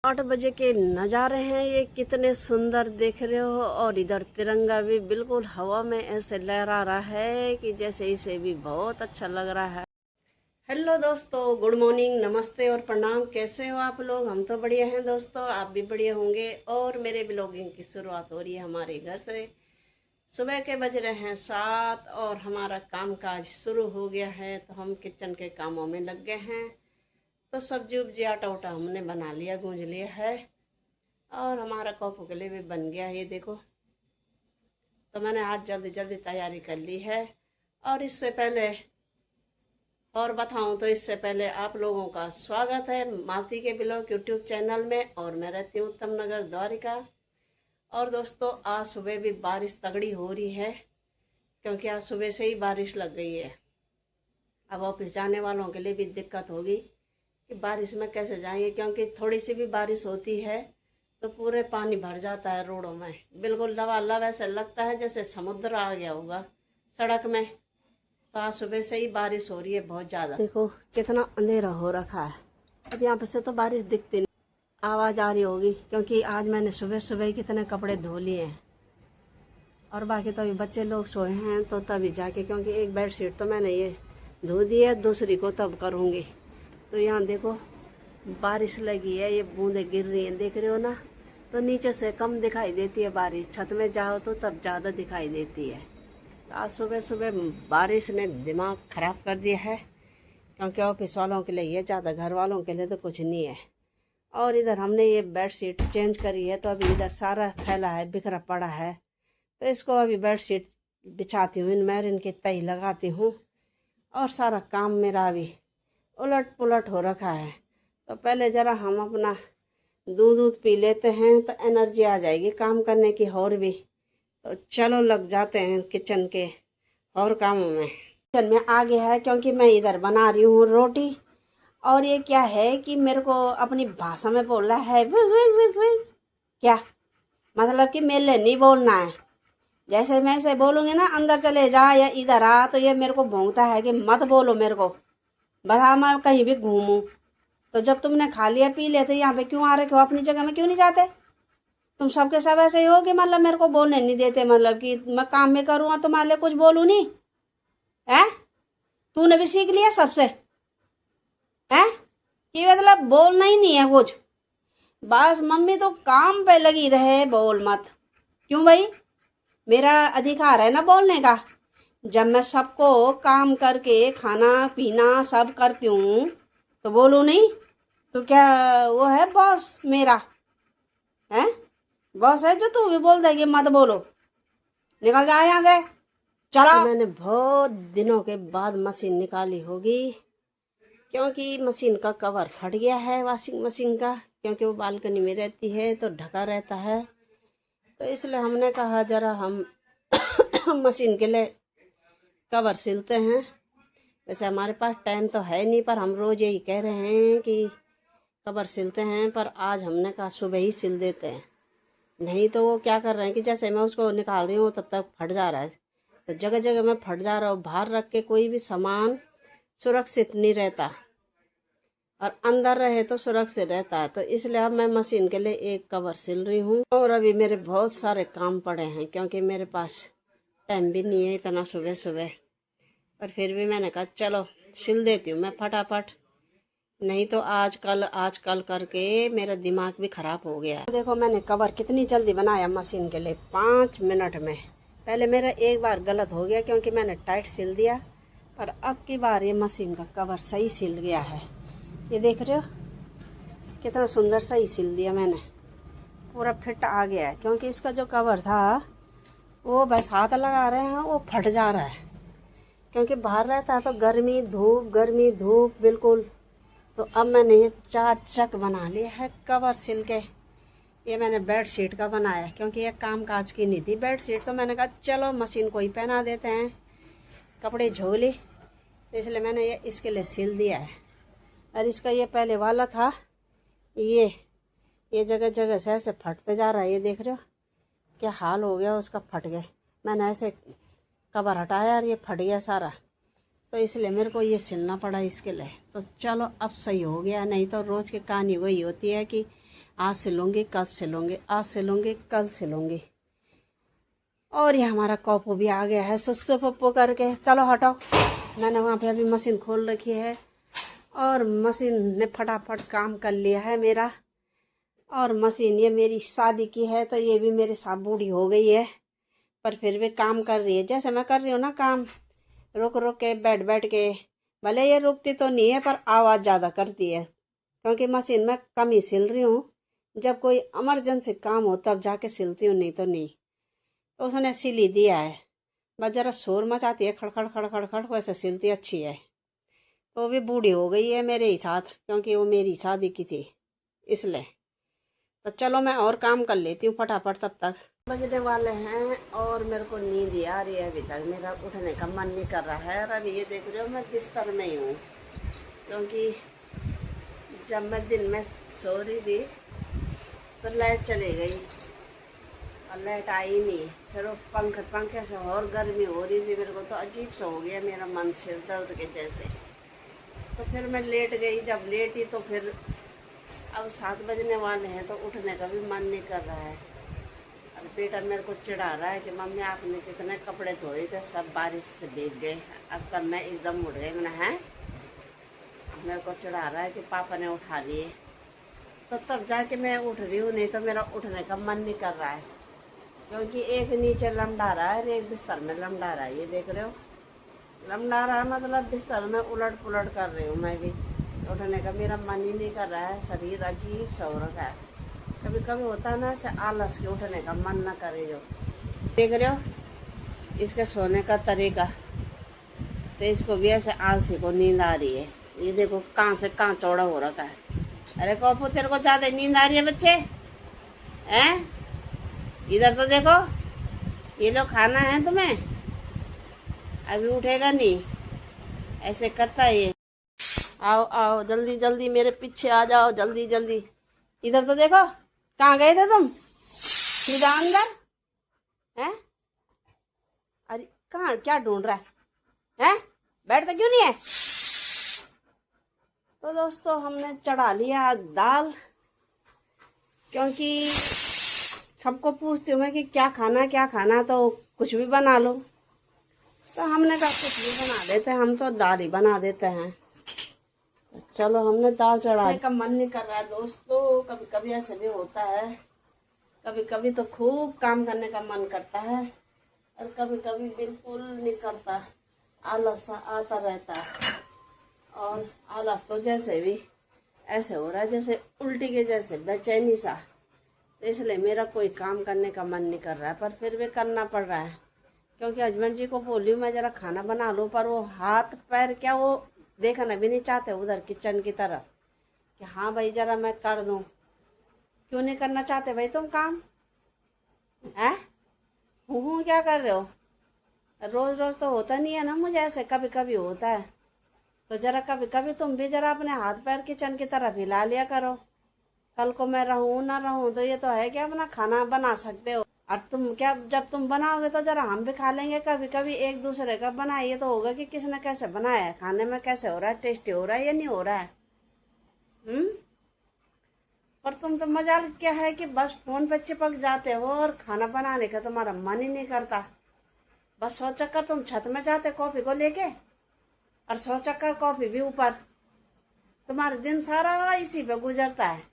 8 बजे के नज़ारे हैं ये, कितने सुंदर देख रहे हो। और इधर तिरंगा भी बिल्कुल हवा में ऐसे लहरा रहा है कि जैसे इसे भी बहुत अच्छा लग रहा है। हेलो दोस्तों, गुड मॉर्निंग, नमस्ते और प्रणाम। कैसे हो आप लोग? हम तो बढ़िया हैं दोस्तों, आप भी बढ़िया होंगे। और मेरे ब्लॉगिंग की शुरुआत हो रही है हमारे घर से। सुबह के बज रहे हैं 7 और हमारा कामकाज शुरू हो गया है, तो हम किचन के कामों में लग गए हैं। तो सब्जी उब्जी आटा उटा हमने बना लिया, गूंज लिया है। और हमारा कॉफी के लिए भी बन गया है, ये देखो। तो मैंने आज जल्दी जल्दी तैयारी कर ली है। और इससे पहले और बताऊं तो इससे पहले आप लोगों का स्वागत है मालती के ब्लॉग यूट्यूब चैनल में। और मैं रहती हूँ उत्तम नगर द्वारिका। और दोस्तों, आज सुबह भी बारिश तगड़ी हो रही है, क्योंकि आज सुबह से ही बारिश लग गई है। अब ऑफिस जाने वालों के लिए भी दिक्कत होगी कि बारिश में कैसे जाएंगे, क्योंकि थोड़ी सी भी बारिश होती है तो पूरे पानी भर जाता है रोडों में। बिल्कुल लबालब ऐसे लगता है जैसे समुद्र आ गया होगा सड़क में। तो आज सुबह से ही बारिश हो रही है बहुत ज़्यादा। देखो कितना अंधेरा हो रखा है। अब यहाँ पर से तो बारिश दिखती नहीं, आवाज़ आ रही होगी, क्योंकि आज मैंने सुबह सुबह ही कितने कपड़े धो लिए हैं। और बाकी तो अभी बच्चे लोग सोए हैं, तो तभी जाके, क्योंकि एक बेडशीट तो मैंने ये धो दी है, दूसरी को तब करूँगी। तो यहाँ देखो बारिश लगी है, ये बूंदें गिर रही हैं, देख रहे हो ना। तो नीचे से कम दिखाई देती है बारिश, छत में जाओ तो तब ज़्यादा दिखाई देती है। तो आज सुबह सुबह बारिश ने दिमाग ख़राब कर दिया है, क्योंकि ऑफिस वालों के लिए ये ज़्यादा, घर वालों के लिए तो कुछ नहीं है। और इधर हमने ये बेडशीट चेंज करी है, तो अभी इधर सारा फैला है, बिखरा पड़ा है। तो इसको अभी बेडशीट बिछाती हूँ, इनमें इनकी तय लगाती हूँ। और सारा काम मेरा अभी उलट पुलट हो रखा है। तो पहले ज़रा हम अपना दूध पी लेते हैं, तो एनर्जी आ जाएगी काम करने की और भी। तो चलो लग जाते हैं किचन के और कामों में। किचन में आ गया है, क्योंकि मैं इधर बना रही हूँ रोटी। और ये क्या है कि मेरे को अपनी भाषा में बोलना है। क्या मतलब कि मेरे नहीं बोलना है। जैसे मैं ऐसे बोलूँगी ना, अंदर चले जा या इधर आ, तो ये मेरे को भौंकता है कि मत बोलो मेरे को, बता मैं कहीं भी घूमूं। तो जब तुमने खा लिया पी लिया तो यहाँ पे क्यों आ रहे हो? अपनी जगह में क्यों नहीं जाते? तुम सबके सब ऐसे ही हो कि मतलब मेरे को बोलने नहीं देते, मतलब कि मैं काम में करूँगा तुम्हारे लिए कुछ बोलूँ नहीं है? तूने भी सीख लिया सबसे है कि मतलब बोलना ही नहीं है कुछ, बस मम्मी तो काम पे लगी रहे, बोल मत। क्यों भाई? मेरा अधिकार है ना बोलने का। जब मैं सबको काम करके खाना पीना सब करती हूँ तो बोलूँ नहीं? तो क्या वो है बॉस मेरा? है बॉस है जो तू भी बोल देगी मत बोलो? निकल जा यहाँ से, चलो। तो मैंने बहुत दिनों के बाद मशीन निकाली होगी, क्योंकि मशीन का कवर फट गया है वॉशिंग मशीन का, क्योंकि वो बालकनी में रहती है तो ढका रहता है। तो इसलिए हमने कहा जरा हम मशीन के लिए कवर सिलते हैं। वैसे हमारे पास टाइम तो है नहीं, पर हम रोज़ यही कह रहे हैं कि कवर सिलते हैं, पर आज हमने कहा सुबह ही सिल देते हैं। नहीं तो वो क्या कर रहे हैं कि जैसे मैं उसको निकाल रही हूँ तब तक फट जा रहा है। तो जगह जगह में फट जा रहा हो। बाहर रख के कोई भी सामान सुरक्षित नहीं रहता, और अंदर रहे तो सुरक्षित रहता है। तो इसलिए अब मैं मशीन के लिए एक कवर सिल रही हूँ। और अभी मेरे बहुत सारे काम पड़े हैं, क्योंकि मेरे पास टाइम भी नहीं है इतना सुबह सुबह। पर फिर भी मैंने कहा चलो सिल देती हूँ मैं फटाफट, नहीं तो आज कल करके मेरा दिमाग भी ख़राब हो गया। देखो मैंने कवर कितनी जल्दी बनाया मशीन के लिए, 5 मिनट में। पहले मेरा एक बार गलत हो गया, क्योंकि मैंने टाइट सिल दिया, पर अब की बार ये मशीन का कवर सही सिल गया है। ये देख रहे हो कितना सुंदर सही सिल दिया मैंने, पूरा फिट आ गया है। क्योंकि इसका जो कवर था वो बस हाथ लगा रहे हैं वो फट जा रहा है, क्योंकि बाहर रहता है तो गर्मी धूप बिल्कुल। तो अब मैंने ये चाक बना लिया है कवर सिल के। ये मैंने बेड शीट का बनाया, क्योंकि ये काम काज की नहीं थी बेड शीट। तो मैंने कहा चलो मशीन को ही पहना देते हैं, कपड़े झोली। तो इसलिए मैंने ये इसके लिए सिल दिया है। और इसका ये पहले वाला था, ये जगह जगह से ऐसे फटते जा रहा है। ये देख रहे हो क्या हाल हो गया उसका, फट गया। मैंने ऐसे कवर हटाया और ये फट गया सारा, तो इसलिए मेरे को ये सिलना पड़ा इसके लिए। तो चलो अब सही हो गया, नहीं तो रोज़ की कहानी वही होती है कि आज सिलूंगी कल सिलूंगी, आज सिलूंगी कल सिलूंगी। और ये हमारा कॉपो भी आ गया है सुसु पप्पो करके। चलो हटाओ, मैंने वहाँ पे अभी मशीन खोल रखी है और मशीन ने फटाफट काम कर लिया है मेरा। और मशीन ये मेरी शादी की है तो ये भी मेरे साथ बूढ़ी हो गई है, पर फिर भी काम कर रही है। जैसे मैं कर रही हूँ ना काम, रुक रुक के बैठ बैठ के, भले ये रुकती तो नहीं है पर आवाज़ ज़्यादा करती है, क्योंकि मशीन में कम ही सिल रही हूँ। जब कोई इमरजेंसी काम हो तब जाके सिलती हूँ, नहीं तो नहीं। तो उसने सिल ही दिया है, बस ज़रा शोर मचाती है, खड़खड़ खड़खड़ खड़, वैसे सिलती अच्छी है। तो वो भी बूढ़ी हो गई है मेरे ही साथ, क्योंकि वो मेरी शादी की थी इसलिए। तो चलो मैं और काम कर लेती हूँ फटाफट, तब तक बजने वाले हैं और मेरे को नींद आ रही है। अभी तक मेरा उठने का मन नहीं कर रहा है। और अभी ये देख रहे हो मैं बिस्तर में ही हूँ, क्योंकि जब मैं दिन में सो रही थी तो लाइट चली गई और लाइट आई नहीं। फिर वो पंखे से और गर्मी हो रही थी, मेरे को तो अजीब सा हो गया, मेरा मन सिर दर्द के जैसे। तो फिर मैं लेट गई। जब लेटी तो फिर अब 7 बजने वाले हैं तो उठने का भी मन नहीं कर रहा है। अब बेटा मेरे को चिढ़ा रहा है कि मम्मी आपने कितने कपड़े धोए थे, सब बारिश से भीग गए, अब कल मैं एकदम उठ गई। मैंने है, मेरे को चिढ़ा रहा है कि पापा ने उठा लिए, तो तब जाके मैं उठ रही हूँ, नहीं तो मेरा उठने का मन नहीं कर रहा है। क्योंकि एक नीचे लमडा रहा है और एक बिस्तर में लमडा रहा है। ये देख रहे हो, लमडा रहा है मतलब बिस्तर में उलट पुलट कर रही हूँ मैं भी। उठने का मेरा मन ही नहीं कर रहा है, शरीर अजीब सा हो रखा है। कभी कभी होता है ना ऐसे आलस के उठने का मन ना करे। जो देख रहे हो इसके सोने का तरीका, तो इसको भी ऐसे आलसी को नींद आ रही है। ये देखो कहाँ से कहाँ चौड़ा हो रखा है। अरे कॉपू तेरे को ज्यादा नींद आ रही है बच्चे, हैं? इधर तो देखो, ये लो खाना है तुम्हें, अभी उठेगा नहीं, ऐसे करता है ये। आओ आओ जल्दी जल्दी मेरे पीछे आ जाओ, जल्दी जल्दी। इधर तो देखो, कहाँ गए थे तुम? सीधा अंदर हैं? अरे कहाँ, क्या ढूंढ रहा है? बैठता क्यों नहीं है? तो दोस्तों हमने चढ़ा लिया दाल, क्योंकि सबको पूछती हूँ मैं कि क्या खाना, तो कुछ भी बना लो। तो हमने कहा कुछ भी बना देते हैं, हम तो दाल ही बना देते हैं। चलो हमने दाल चढ़ाने का मन नहीं कर रहा है दोस्तों। कभी कभी ऐसे भी होता है, कभी कभी तो खूब काम करने का मन करता है और कभी कभी बिल्कुल नहीं करता, आलस आता रहता है। और आलस तो जैसे भी ऐसे हो रहा है जैसे उल्टी के जैसे, बेचैनी सा। तो इसलिए मेरा कोई काम करने का मन नहीं कर रहा है, पर फिर भी करना पड़ रहा है, क्योंकि हस्बैंड जी को बोली हूँ मैं ज़रा खाना बना लूँ, पर वो हाथ पैर क्या वो देखना भी नहीं चाहते उधर किचन की तरफ कि हाँ भाई ज़रा मैं कर दूँ। क्यों नहीं करना चाहते भाई तुम काम? हैं? हूँ क्या कर रहे हो? रोज़ रोज़ तो होता नहीं है ना मुझे ऐसे, कभी कभी होता है। तो ज़रा कभी कभी तुम भी ज़रा अपने हाथ पैर किचन की तरफ हिला लिया करो। कल को मैं रहूँ ना रहूँ तो ये तो है कि अपना खाना बना सकते हो। और तुम क्या, जब तुम बनाओगे तो जरा हम भी खा लेंगे कभी कभी। एक दूसरे का बनाइए तो होगा कि किसने कैसे बनाया है, खाने में कैसे हो रहा है, टेस्टी हो रहा है या नहीं हो रहा है। पर तुम तो मजाल क्या है कि बस फोन पे चिपक जाते हो और खाना बनाने का तुम्हारा मन ही नहीं करता। बस 100 चक्कर तुम छत में जाते कॉफी को लेके और 100 चक्कर कॉफी भी ऊपर। तुम्हारा दिन सारा इसी पे गुजरता है।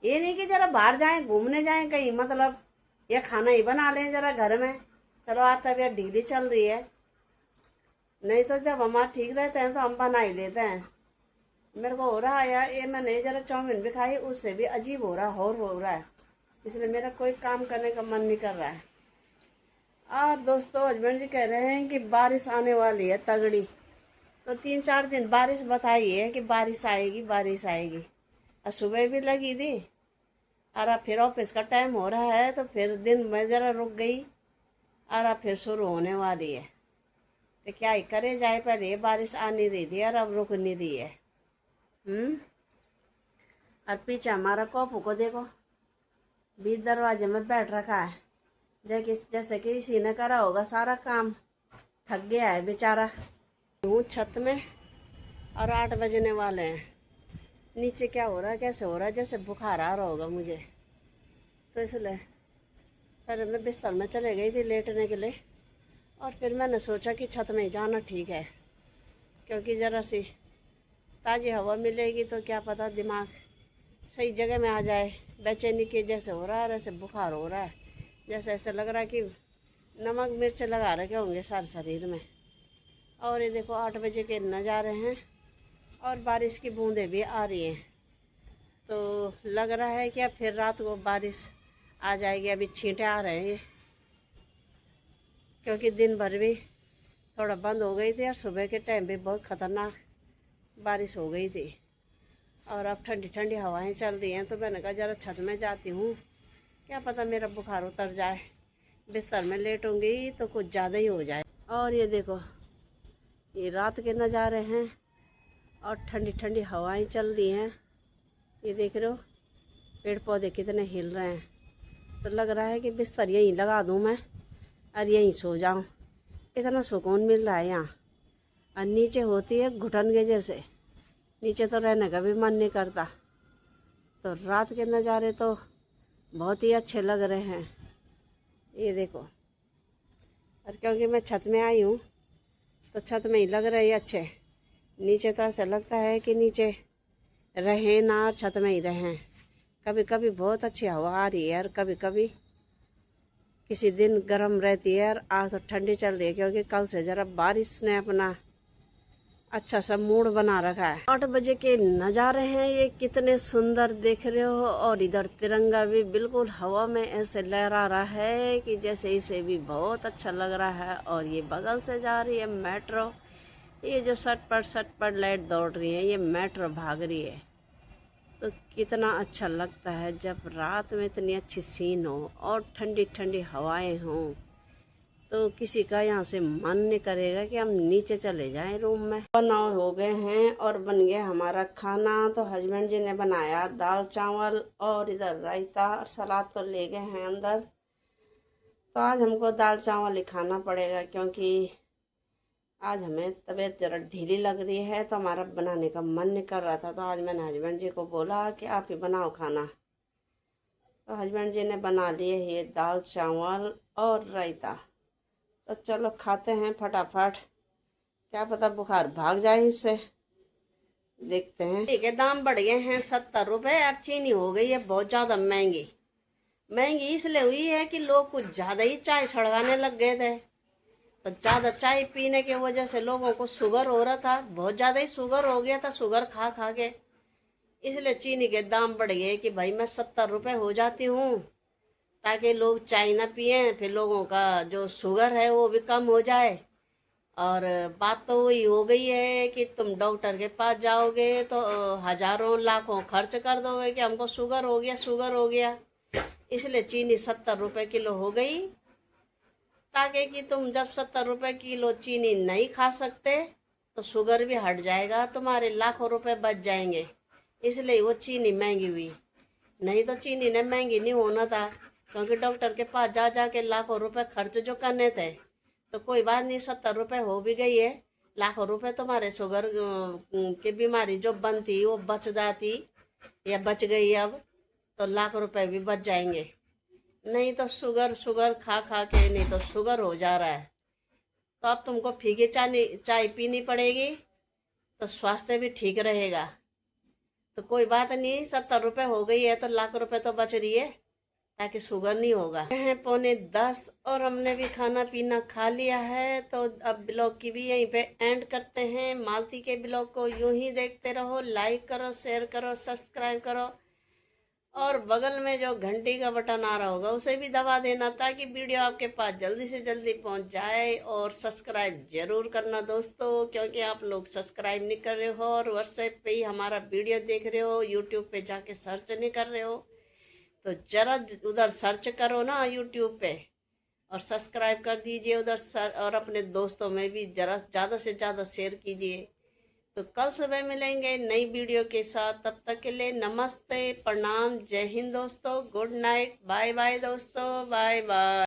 ये नहीं कि जरा बाहर जाएं, घूमने जाएं कहीं, मतलब ये खाना ही बना लें जरा घर में। चलो आज तबीयत ढीली चल रही है, नहीं तो जब हमारा ठीक रहते हैं तो हम बना ही देते हैं। मेरे को हो रहा है यार, ये मैंने जरा चाउमीन भी खाई, उससे भी अजीब हो रहा है, इसलिए मेरा कोई काम करने का मन नहीं कर रहा है। और दोस्तों हस्बैंड जी कह रहे हैं कि बारिश आने वाली है तगड़ी, तो 3-4 दिन बारिश बताई है कि बारिश आएगी बारिश आएगी। और सुबह भी लगी थी, और अब फिर ऑफिस का टाइम हो रहा है तो फिर दिन में ज़रा रुक गई और अब फिर शुरू होने वाली है। तो क्या ही करे जाए, पहले ये बारिश आ नहीं रही थी और अब रुक नहीं रही है। और पीछे हमारा कॉपू को देखो, बीच दरवाजे में बैठ रखा है, जैसे कि इसी ने करा होगा सारा काम। थक गया है बेचारा। हूँ छत में और 8 बजने वाले हैं। नीचे क्या हो रहा है, कैसे हो रहा है, जैसे बुखार आ रहा होगा मुझे। तो इसलिए पहले मैं बिस्तर में चले गई थी लेटने के लिए, और फिर मैंने सोचा कि छत में ही जाना ठीक है, क्योंकि ज़रा सी ताज़ी हवा मिलेगी तो क्या पता दिमाग सही जगह में आ जाए। बेचैनी के जैसे हो रहा है, ऐसे बुखार हो रहा है, जैसे ऐसे लग रहा है कि नमक मिर्च लगा रखे होंगे सारे शरीर में। और ये देखो 8 बजे के नज़ारे हैं और बारिश की बूंदें भी आ रही हैं, तो लग रहा है कि अब फिर रात को बारिश आ जाएगी। अभी छींटे आ रहे हैं, क्योंकि दिन भर भी थोड़ा बंद हो गई थी और सुबह के टाइम भी बहुत ख़तरनाक बारिश हो गई थी। और अब ठंडी ठंडी हवाएं चल रही हैं, तो मैंने कहा ज़रा छत में जाती हूँ, क्या पता मेरा बुखार उतर जाए। बिस्तर में लेटूंगी तो कुछ ज़्यादा ही हो जाए। और ये देखो, ये रात के नज़ारे हैं और ठंडी ठंडी हवाएं चल रही हैं। ये देख रहे हो पेड़ पौधे कितने हिल रहे हैं, तो लग रहा है कि बिस्तर यहीं लगा दूँ मैं और यहीं सो जाऊँ। इतना सुकून मिल रहा है यहाँ। और नीचे होती है घुटन के जैसे, नीचे तो रहने का भी मन नहीं करता। तो रात के नज़ारे तो बहुत ही अच्छे लग रहे हैं। ये देखो, और क्योंकि मैं छत में आई हूँ तो छत में ही लग रहे हैं अच्छे। नीचे तो ऐसा लगता है कि नीचे रहें ना और छत में ही रहें। कभी कभी बहुत अच्छी हवा आ रही है और कभी कभी किसी दिन गर्म रहती है और आज तो ठंडी चल रही है, क्योंकि कल से ज़रा बारिश ने अपना अच्छा सा मूड बना रखा है। 8 बजे के नज़ारे हैं ये, कितने सुंदर देख रहे हो। और इधर तिरंगा भी बिल्कुल हवा में ऐसे लहरा रहा है कि जैसे इसे भी बहुत अच्छा लग रहा है। और ये बगल से जा रही है मेट्रो, ये जो सटपट लाइट दौड़ रही है, ये मेट्रो भाग रही है। तो कितना अच्छा लगता है जब रात में इतनी अच्छी सीन हो और ठंडी ठंडी हवाएं हों, तो किसी का यहाँ से मन नहीं करेगा कि हम नीचे चले जाएं रूम में। बनाओ हो गए हैं और बन गया हमारा खाना। तो हस्बैंड जी ने बनाया दाल चावल और इधर रायता और सलाद तो ले गए हैं अंदर। तो आज हमको दाल चावल ही खाना पड़ेगा, क्योंकि आज हमें तबीयत ज़रा ढीली लग रही है, तो हमारा बनाने का मन नहीं कर रहा था। तो आज मैंने हस्बैंड जी को बोला कि आप ही बनाओ खाना। तो हस्बैंड जी ने बना लिए ये दाल चावल और रायता। तो चलो खाते हैं फटाफट, क्या पता बुखार भाग जाए इससे। देखते हैं। ठीक है, दाम बढ़ गए हैं 70 रुपये। अब चीनी हो गई है बहुत ज़्यादा महंगी। महंगी इसलिए हुई है कि लोग कुछ ज़्यादा ही चाय सड़गाने लग गए थे। तो ज़्यादा चाय पीने की वजह से लोगों को शुगर हो रहा था, बहुत ज़्यादा ही शुगर हो गया था, शुगर खा खा के। इसलिए चीनी के दाम बढ़ गए कि भाई मैं 70 रुपये हो जाती हूँ, ताकि लोग चाय ना पिए, फिर लोगों का जो शुगर है वो भी कम हो जाए। और बात तो वही हो गई है कि तुम डॉक्टर के पास जाओगे तो हजारों लाखों खर्च कर दोगे कि हमको शुगर हो गया, शुगर हो गया। इसलिए चीनी 70 रुपये किलो हो गई, ताकि कि तुम जब 70 रुपये किलो चीनी नहीं खा सकते तो शुगर भी हट जाएगा, तुम्हारे लाखों रुपए बच जाएंगे। इसलिए वो चीनी महंगी हुई, नहीं तो चीनी ने महंगी नहीं होना था, क्योंकि डॉक्टर के पास जा जा के लाखों रुपए खर्च जो करने थे। तो कोई बात नहीं, 70 रुपये हो भी गई है, लाखों रुपए तुम्हारे शुगर की बीमारी जो बनती वो बच जाती या बच गई अब, तो लाख रुपए भी बच जाएंगे। नहीं तो शुगर खा खा के नहीं तो शुगर हो जा रहा है। तो अब तुमको फीकी चाय पीनी पड़ेगी, तो स्वास्थ्य भी ठीक रहेगा। तो कोई बात नहीं, 70 रुपये हो गई है तो लाख रुपए तो बच रही है, ताकि शुगर नहीं होगा। हैं 9:45 और हमने भी खाना पीना खा लिया है। तो अब ब्लॉग की भी यहीं पे एंड करते हैं। मालती के ब्लॉग को यूं ही देखते रहो, लाइक करो, शेयर करो, सब्सक्राइब करो, और बगल में जो घंटी का बटन आ रहा होगा उसे भी दबा देना, ताकि वीडियो आपके पास जल्दी से जल्दी पहुंच जाए। और सब्सक्राइब जरूर करना दोस्तों, क्योंकि आप लोग सब्सक्राइब नहीं कर रहे हो और व्हाट्सएप पे ही हमारा वीडियो देख रहे हो, यूट्यूब पे जाके सर्च नहीं कर रहे हो। तो जरा उधर सर्च करो ना यूट्यूब पे और सब्सक्राइब कर दीजिए उधर, और अपने दोस्तों में भी जरा ज़्यादा से ज़्यादा शेयर कीजिए। तो कल सुबह मिलेंगे नई वीडियो के साथ, तब तक के लिए नमस्ते, प्रणाम, जय हिंद दोस्तों, गुड नाइट, बाय बाय दोस्तों, बाय बाय।